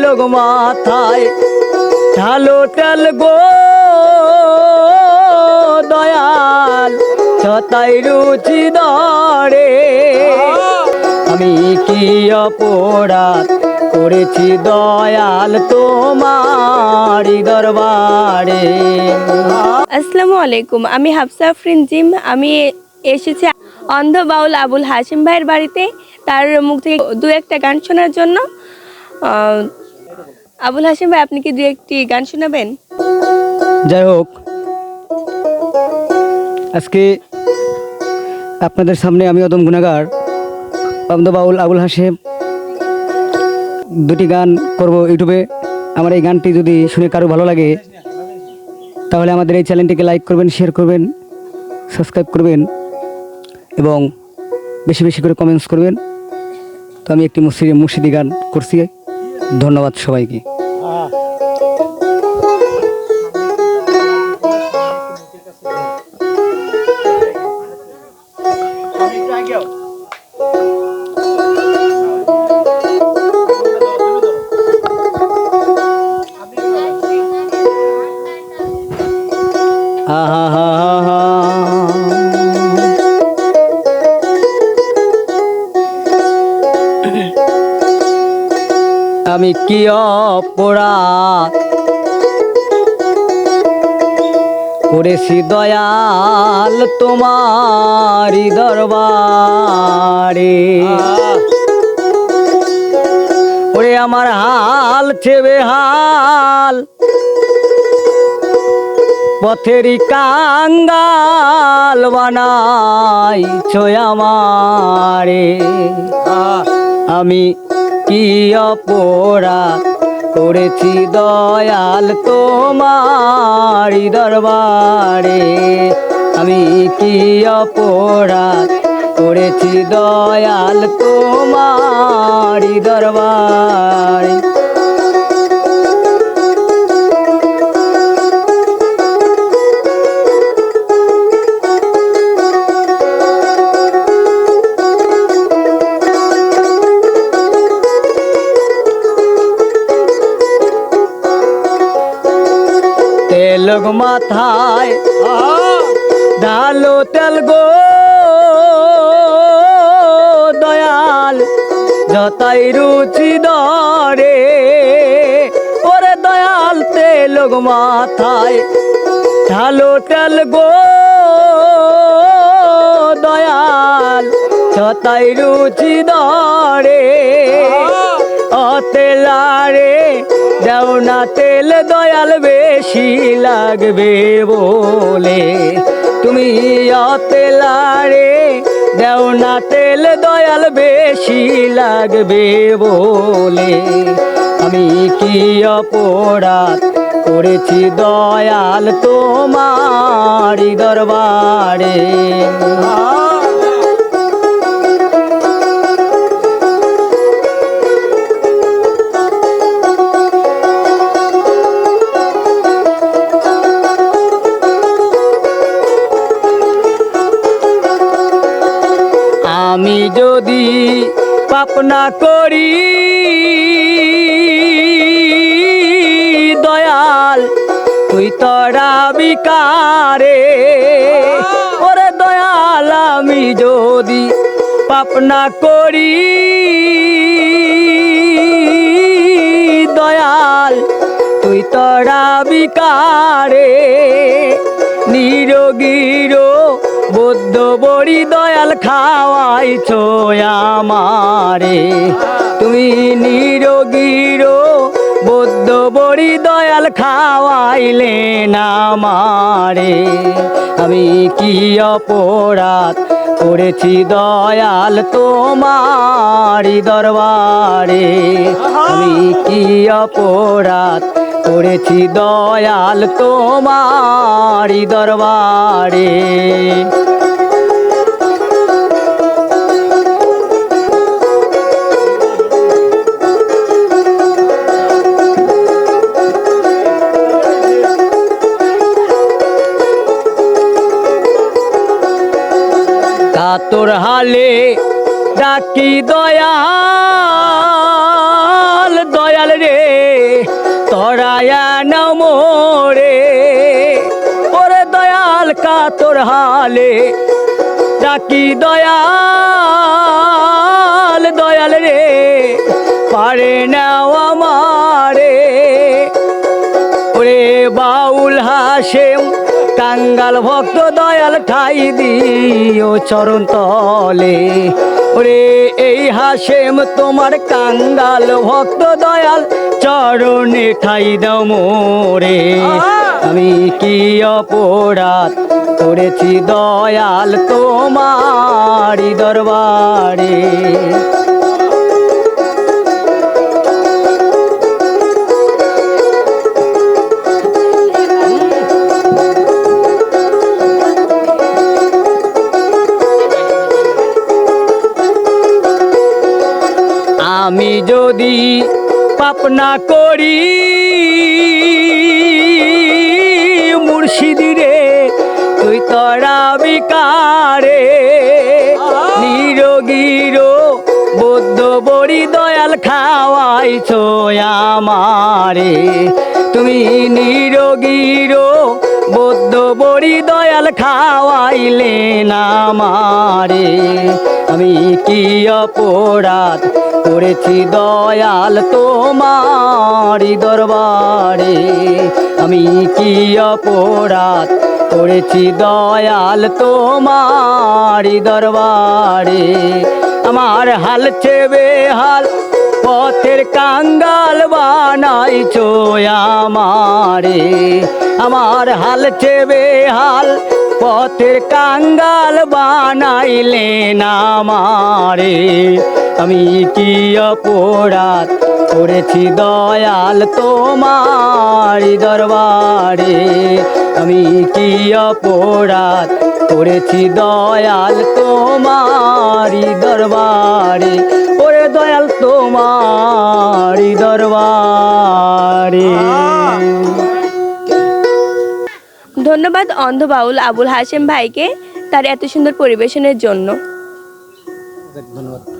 লোক মাথায় ঢালো তেল গো দয়াল ছতাই রুচি দরে আমি কি অপরাধ করেছি দয়াল তোমারি দরবারে। আসসালামু আলাইকুম, আমি হাফসা আফরিন জিম। আমি এসেছি অন্ধ বাউল আবুল হাশিম ভাইয়ের বাড়িতে তার মুখ থেকে দু একটা গান শোনার জন্য। আবুল হাশিম ভাই, আপনি কি দু একটি গান শোনাবেন? যাই হোক, আজকে আপনাদের সামনে আমি অদম গুনাহগার অন্ধ বাউল আবুল হাশিম দুটি গান করব ইউটিউবে। আমার এই গানটি যদি শুনে কারো ভালো লাগে তাহলে আমাদের এই চ্যানেলটিকে লাইক করবেন, শেয়ার করবেন, সাবস্ক্রাইব করবেন এবং বেশি বেশি করে কমেন্টস করবেন। তো আমি একটি মুর্শিদি গান করছি। ধন্যবাদ সবাইকে। আমি কি অপরাধ করেছি দয়াল তোমারি দরবারে, ওরে আমার হাল ছেবে হাল পথেরই কাঙ্গাল বানাইছো আমারে। আমি কি অপরাধ করেছি দয়াল তোমারি দরবারে, আমি কি অপরাধ করেছি দয়াল তোমারি দরবারে। তেল মাথায় ঢালো তেল গো দয়াল যতাই রুচি দরে, ওরে দয়াল তেল মাথায় ঢালো তেল গো দয়াল যতাই রুচি দরে। তেলারে দেও না তেল দয়াল বেশি লাগবে বলে, তুমি তেলারে দেও না তেল দয়াল বেশি লাগবে বলে। আমি কি অপরাধ করেছি দয়াল তোমারি দরবারে। আমি যদি পাপ না করি দয়াল তুই তরা বিকারে, ওরে দয়াল আমি যদি পাপ না করি দয়াল তুই তরা বিকারে। নিরোগীর বৌদ্ধ বড়ি দয়াল খাওয়াইছো আমারে, তুমি নিরোগীর বৌদ্ধ বড়ি দয়াল খাওয়াইলে না আমারে। আমি কি অপরাধ করেছি দয়াল তোমারি দরবারে, আমি কি অপরাধ করেছি দয়াল তোমারি দরবারে। কাতর হালে ডাকি দয়াল দয়াল রে, মোরে, ওরে দয়াল কাতর হালে ডাকি দয়াল, দয়াল রে পারে নাও আমারে। ওরে বাউল হাসেম কাঙ্গাল ভক্ত দয়াল ঠাই দিও চরণ তলে। ওরে এই হাসেম তোমার কাঙ্গাল ভক্ত দয়াল চরণে ঠাই দাও মোরে। আমি কি অপরাধ করেছি দয়াল তোমারি দরবারে। আমি যদি পাপ না করি মুর্শিদি রে তুই তরা বিকারে। নিরোগীর বৌদ্ধ বড়ি দয়াল খাওয়াইছো আমারে। তুমি নিরোগীর বৌদ্ধ বড়ি দয়াল খাওয়াইলে না আমারে। আমি কি অপরাধ করেছি দয়াল তোমারি দরবারে। আমি কি অপরাধ করেছি দয়াল তোমারি দরবারে। আমার হাল চেবে হাল পথের কাঙ্গাল বানাইছো আমারে। আমার হাল চেবে হাল পথের কাঙ্গাল বানাইলে না আমারে। আমি কি অপরাধ করেছি দয়াল তোমারি দরবারে। আমি কি অপরাধ করেছি দয়াল তোমারি দরবারে। ওরে দয়াল তোমারি দরবারে। ধন্যবাদ অন্ধ বাউল আবুল হাশেম ভাইকে তার এত সুন্দর পরিবেশনের জন্য। ধন্যবাদ।